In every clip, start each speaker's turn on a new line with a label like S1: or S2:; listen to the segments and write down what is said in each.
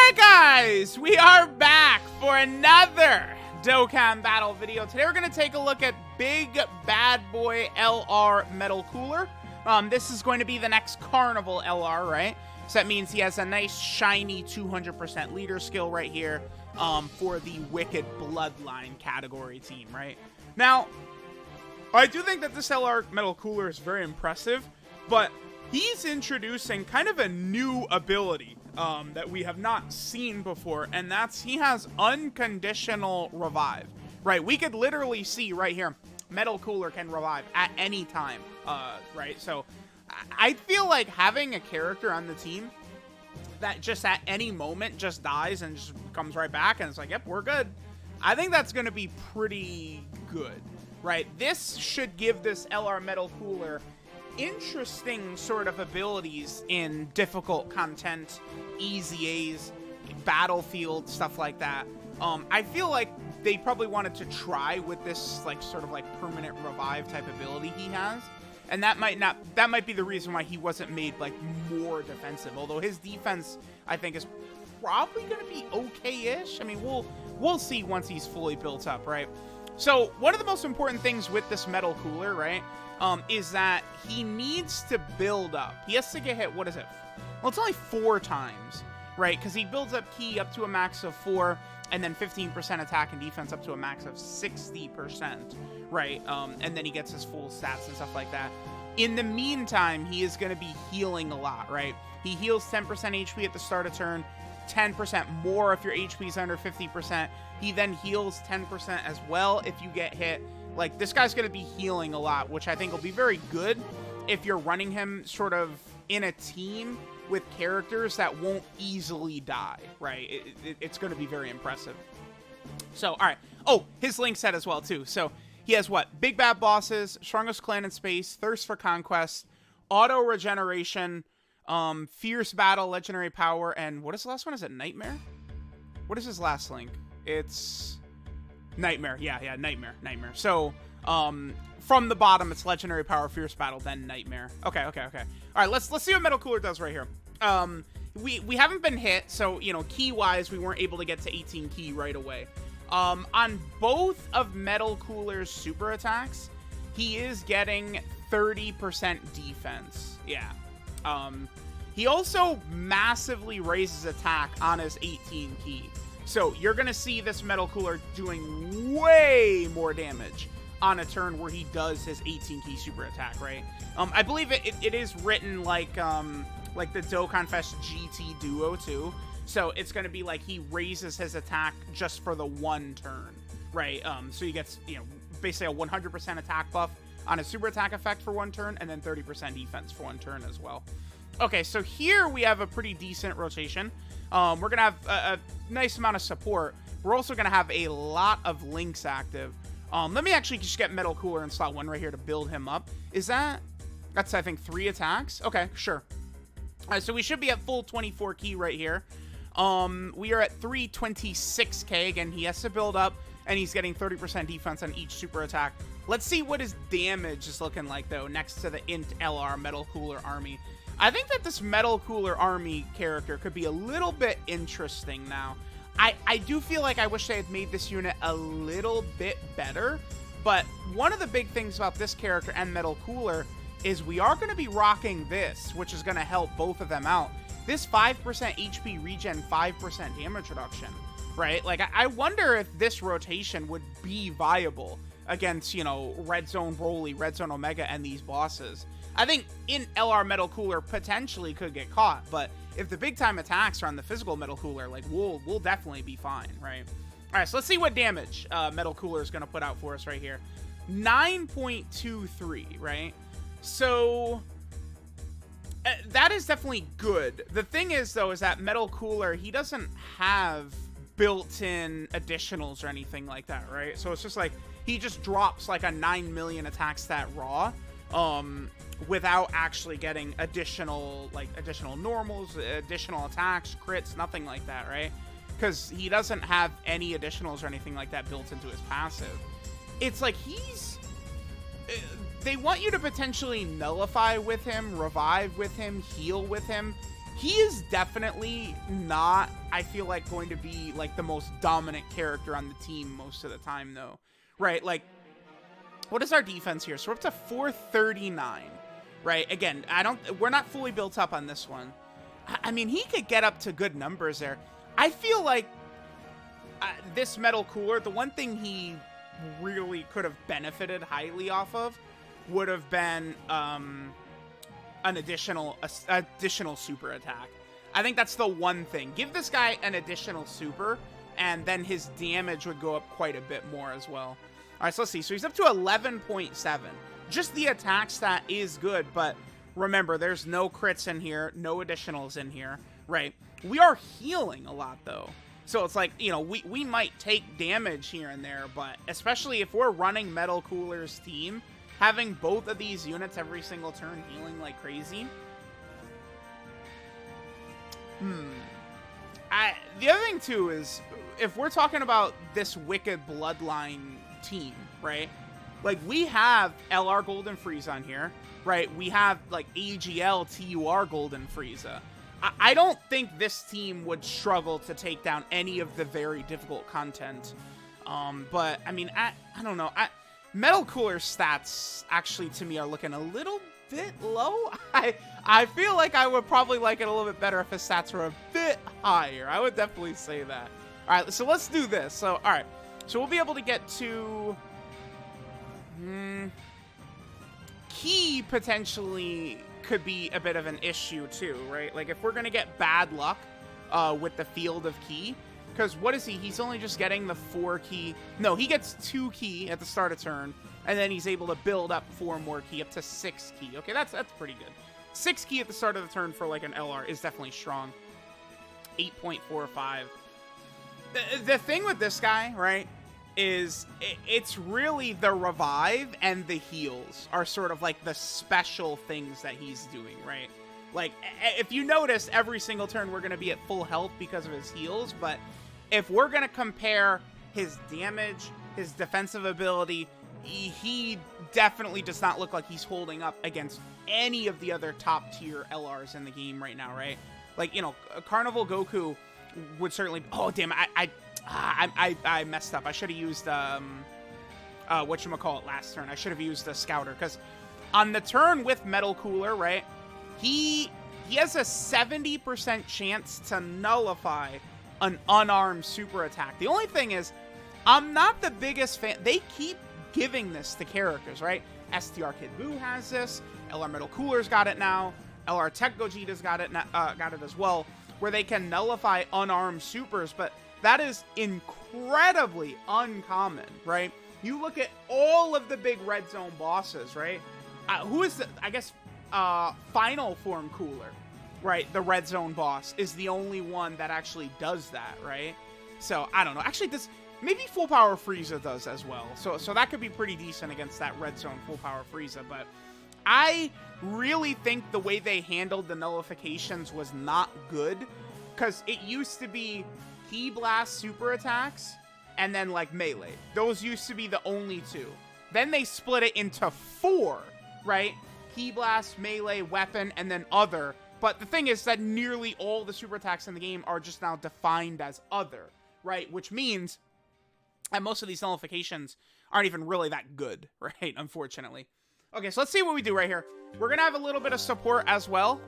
S1: Alright guys, we are back for another Dokkan battle video. Today we're going to take a look at Big Bad Boy LR Metal Cooler. This is going to be the next Carnival LR, right? So that means he has a nice shiny 200% leader skill right here for the Wicked Bloodline category team, right? Now, I do think that this LR Metal Cooler is very impressive, but he's introducing kind of a new ability that we have not seen before, and that's he has unconditional revive, right? We could literally see right here, Metal Cooler can revive at any time, right? So I feel like having a character on the team that just at any moment just dies and just comes right back and it's like, yep, we're good. I think that's going to be pretty good, right? This should give this LR Metal Cooler interesting sort of abilities in difficult content, easy A's, battlefield, stuff like that. I feel like they probably wanted to try with this like sort of like permanent revive type ability he has, and that might be the reason why he wasn't made like more defensive, although his defense I think is probably going to be okay-ish. I mean, we'll see once he's fully built up, right? So one of the most important things with this Metal Cooler, right, is that he needs to build up. He has to get hit, what is it? Well, it's only 4 times, right? Because he builds up ki up to a max of 4, and then 15% attack and defense up to a max of 60%, right? And then he gets his full stats and stuff like that. In the meantime, he is going to be healing a lot, right? He heals 10% HP at the start of turn, 10% more if your HP is under 50%. He then heals 10% as well if you get hit. Like, this guy's going to be healing a lot, which I think will be very good if you're running him sort of in a team with characters that won't easily die, right? It's going to be very impressive. So, all right. Oh, his link set as well, too. So, he has what? Big Bad Bosses, Strongest Clan in Space, Thirst for Conquest, Auto Regeneration, Fierce Battle, Legendary Power, and what is the last one? Is it Nightmare? What is his last link? It's Nightmare. Yeah, Nightmare. So, from the bottom, it's Legendary Power, Fierce Battle, then Nightmare. Okay. All right, let's see what Metal Cooler does right here. We haven't been hit, so, you know, key-wise, we weren't able to get to 18 key right away. On both of Metal Cooler's super attacks, he is getting 30% defense. Yeah. He also massively raises attack on his 18 key. So you're going to see this Metal Cooler doing way more damage on a turn where he does his 18 key super attack, right? I believe it is written like the Dokkan Fest GT Duo too. So it's going to be like he raises his attack just for the one turn, right? So he gets, you know, basically a 100% attack buff on a super attack effect for one turn, and then 30% defense for one turn as well. Okay, so here we have a pretty decent rotation. We're going to have a nice amount of support. We're also going to have a lot of links active. Let me actually just get Metal Cooler in slot 1 right here to build him up. That's, I think, 3 attacks? Okay, sure. All right, so we should be at full 24 key right here. We are at 326k. Again, he has to build up, and he's getting 30% defense on each super attack. Let's see what his damage is looking like, though, next to the Int LR Metal Cooler army. I think that this Metal Cooler army character could be a little bit interesting now. I do feel like I wish they had made this unit a little bit better, but one of the big things about this character and Metal Cooler is we are going to be rocking this, which is going to help both of them out. This 5% HP regen, 5% damage reduction, right? Like, I wonder if this rotation would be viable against, you know, Red Zone Broly, Red Zone Omega, and these bosses. I think in LR Metal Cooler potentially could get caught, but if the big time attacks are on the physical Metal Cooler, like, we'll definitely be fine, right? All right, so let's see what damage Metal Cooler is going to put out for us right here. 9.23, right? So that is definitely good. The thing is, though, is that Metal Cooler, he doesn't have built-in additionals or anything like that, right? So it's just like he just drops like a 9 million attack stat raw, without actually getting additional normals, additional attacks, crits, nothing like that, right? Because he doesn't have any additionals or anything like that built into his passive. It's like they want you to potentially nullify with him, revive with him, heal with him, he is definitely not, I feel like, going to be like the most dominant character on the team most of the time though, right? Like, what is our defense here? So we're up to 439, right? Again, we're not fully built up on this one. I mean, he could get up to good numbers there. I feel like this metal cooler, the one thing he really could have benefited highly off of would have been an additional super attack. I think that's the one thing. Give this guy an additional super, and then his damage would go up quite a bit more as well. All right, so let's see. So he's up to 11.7. Just the attack stat is good, but remember, there's no crits in here, no additionals in here, right? We are healing a lot, though. So it's like, you know, we might take damage here and there, but especially if we're running Metal Cooler's team, having both of these units every single turn healing like crazy. The other thing, too, is if we're talking about this Wicked Bloodline team, right? Like, we have LR Golden Frieza on here, right? We have, like, AGL TUR Golden Frieza. I don't think this team would struggle to take down any of the very difficult content. But, I mean, I don't know. Metal Cooler stats, actually, to me, are looking a little bit low. I feel like I would probably like it a little bit better if his stats were a bit higher. I would definitely say that. All right, so let's do this. So, all right. So we'll be able to get to... Key potentially could be a bit of an issue too, right? Like if we're going to get bad luck with the field of Key, because what is he? He's only just getting the 4 Key. No, he gets 2 Key at the start of turn, and then he's able to build up 4 more Key up to 6 Key. Okay, that's pretty good. 6 Key at the start of the turn for like an LR is definitely strong. 8.45. The thing with this guy, right, is it's really the revive and the heals are sort of like the special things that he's doing, right? Like, if you notice, every single turn we're going to be at full health because of his heals, but if we're going to compare his damage, his defensive ability, he definitely does not look like he's holding up against any of the other top tier LRs in the game right now, right? Like, you know, Carnival Goku would certainly... Oh, damn, I messed up. I should have used, whatchamacallit last turn. I should have used the Scouter, because on the turn with Metal Cooler, right, he has a 70% chance to nullify an unarmed super attack. The only thing is, I'm not the biggest fan. They keep giving this to characters, right? STR Kid Buu has this. LR Metal Cooler's got it now. LR Tech Gogeta's got it as well, where they can nullify unarmed supers, but that is incredibly uncommon, right? You look at all of the big Red Zone bosses, right? Who is the, I guess, Final Form Cooler, right? The Red Zone boss is the only one that actually does that, right? So, I don't know. Actually, maybe Full Power Frieza does as well. So that could be pretty decent against that Red Zone Full Power Frieza, but I really think the way they handled the nullifications was not good, because it used to be Ki Blast super attacks and then like melee. Those used to be the only 2. Then they split it into 4, right? Ki Blast, melee, weapon, and then other. But the thing is that nearly all the super attacks in the game are just now defined as other, right? Which means that most of these nullifications aren't even really that good, right? Unfortunately. Okay, so let's see what we do right here. We're going to have a little bit of support as well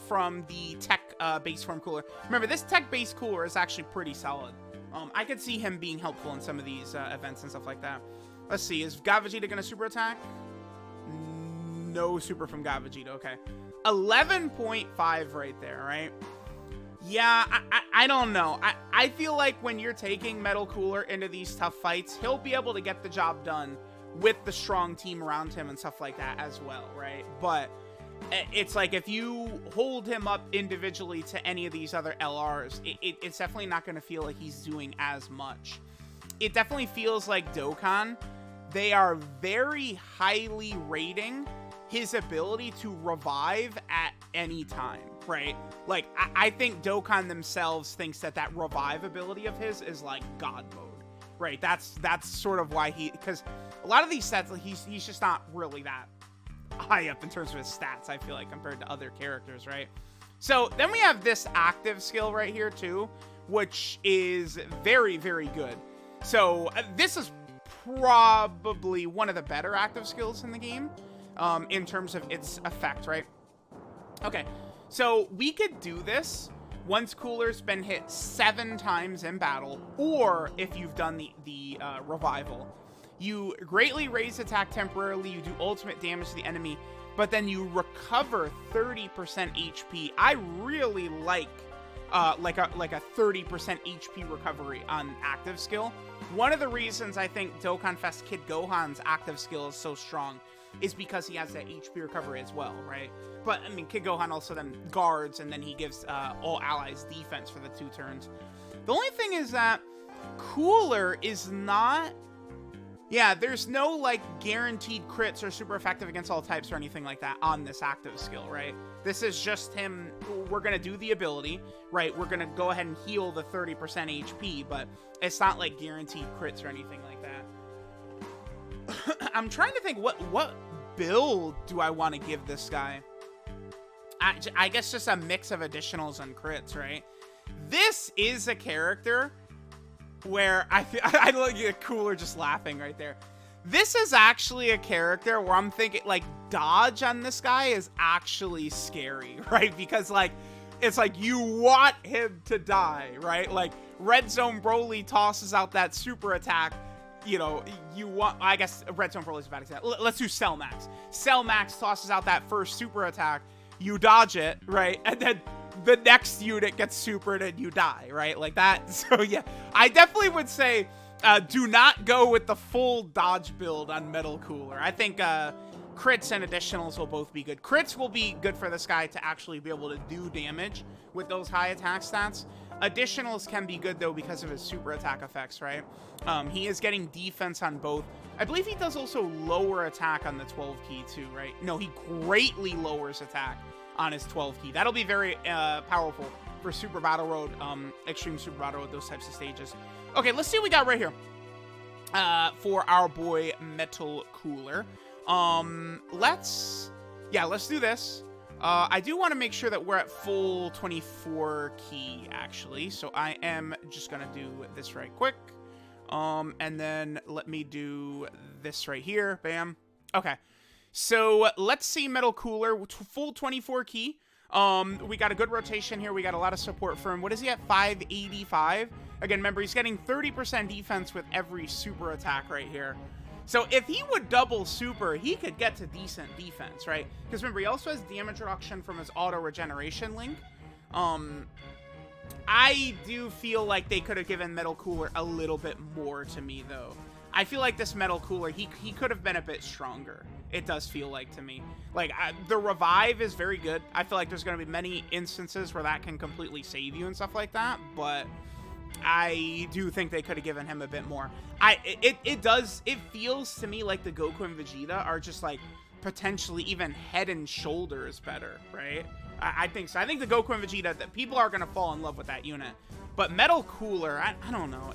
S1: from the tech base form cooler. Remember, this tech base cooler is actually pretty solid. I could see him being helpful in some of these events and stuff like that. Let's see, is God Vegeta going to super attack? No super from God Vegeta, okay. 11.5 right there, right? Yeah, I don't know. I feel like when you're taking Metal Cooler into these tough fights, he'll be able to get the job done with the strong team around him and stuff like that as well, right? But it's like if you hold him up individually to any of these other LRs, it's definitely not going to feel like he's doing as much. It definitely feels like Dokkan, they are very highly rating his ability to revive at any time, right? Like, I think Dokkan themselves thinks that revive ability of his is like God mode. Right, that's sort of why because a lot of these sets, like, he's just not really that high up in terms of his stats, I feel like, compared to other characters, right? So then we have this active skill right here too, which is very, very good. So this is probably one of the better active skills in the game in terms of its effect, right? Okay, so we could do this once Cooler's been hit 7 times in battle, or if you've done the revival. You greatly raise attack temporarily, you do ultimate damage to the enemy, but then you recover 30% HP. I really like a 30% HP recovery on active skill. One of the reasons I think Dokkan Fest Kid Gohan's active skill is so strong is because he has that HP recovery as well, right? But, I mean, Kid Gohan also then guards, and then he gives all allies defense for the 2 turns. The only thing is that Cooler is not... Yeah, there's no, like, guaranteed crits or super effective against all types or anything like that on this active skill, right? This is just him... We're going to do the ability, right? We're going to go ahead and heal the 30% HP, but it's not, like, guaranteed crits or anything like that. I'm trying to think, what build do I want to give this guy? I guess just a mix of additionals and crits, right? This is a character where I look at Cooler just laughing right there. This is actually a character where I'm thinking, like, dodge on this guy is actually scary, right? Because, like, it's like you want him to die, right? Like, Red Zone Broly tosses out that super attack. You know, you want, I guess Red Zone Broly is a bad example. Let's do Cell Max. Cell Max tosses out that first super attack. You dodge it, right? And then the next unit gets supered and you die, right? Like that. So yeah, I definitely would say do not go with the full dodge build on Metal Cooler. I think crits and additionals will both be good. Crits will be good for this guy to actually be able to do damage with those high attack stats. Additionals can be good though because of his super attack effects, right? He is getting defense on both. I believe he does also lower attack on the 12 key too, right? No, he greatly lowers attack on his 12 key. That'll be very powerful for Super Battle Road, Extreme Super Battle Road, those types of stages. Okay, let's see what we got right here for our boy Metal Cooler. Let's do this. I do want to make sure that we're at full 24 key, actually. So I am just going to do this right quick. And then let me do this right here. Bam. Okay. So let's see Metal Cooler, full 24 key. We got a good rotation here. We got a lot of support for him. What is he at? 585. Again, remember, he's getting 30% defense with every super attack right here. So if he would double super, he could get to decent defense, right? Because remember, he also has damage reduction from his auto regeneration link. I do feel like they could have given Metal Cooler a little bit more to me, though. I feel like this Metal Cooler, he could have been a bit stronger. It does feel like to me. Like, the revive is very good. I feel like there's going to be many instances where that can completely save you and stuff like that, but I do think they could have given him a bit more. It feels to me like the Goku and Vegeta are just, like, potentially even head and shoulders better, right? I think so. I think the Goku and Vegeta, that people are going to fall in love with that unit. But Metal Cooler, I don't know.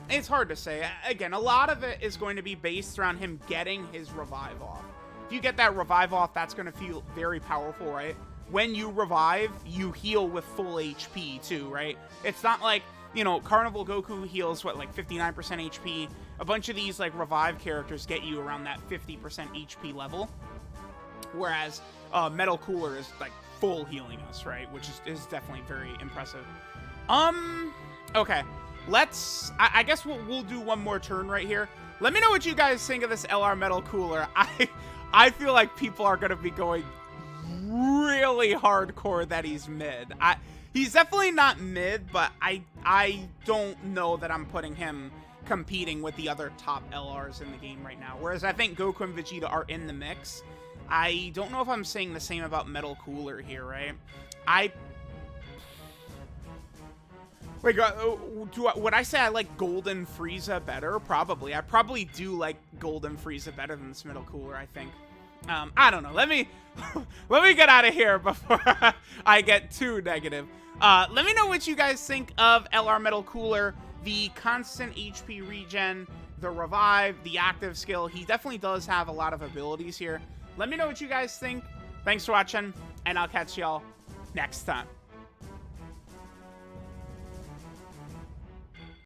S1: It's hard to say. Again, a lot of it is going to be based around him getting his revive off. If you get that revive off, that's going to feel very powerful, right? When you revive, you heal with full HP too, right? It's not like, you know, Carnival Goku heals, what, like 59% HP? A bunch of these, like, revive characters get you around that 50% HP level. Whereas Metal Cooler is, like, full healing us, right? Which is definitely very impressive. Okay. I guess we'll do one more turn right here. Let me know what you guys think of this LR Metal Cooler. I feel like people are going to be going really hardcore that he's mid. He's definitely not mid, but I don't know that I'm putting him competing with the other top LRs in the game right now. Whereas I think Goku and Vegeta are in the mix. I don't know if I'm saying the same about Metal Cooler here, right? Wait, would I say I like Golden Frieza better? Probably. I probably do like Golden Frieza better than this Metal Cooler, I think. I don't know. Let me get out of here before I get too negative. Let me know what you guys think of LR Metal Cooler, the constant HP regen, the revive, the active skill. He definitely does have a lot of abilities here. Let me know what you guys think. Thanks for watching, and I'll catch y'all next time.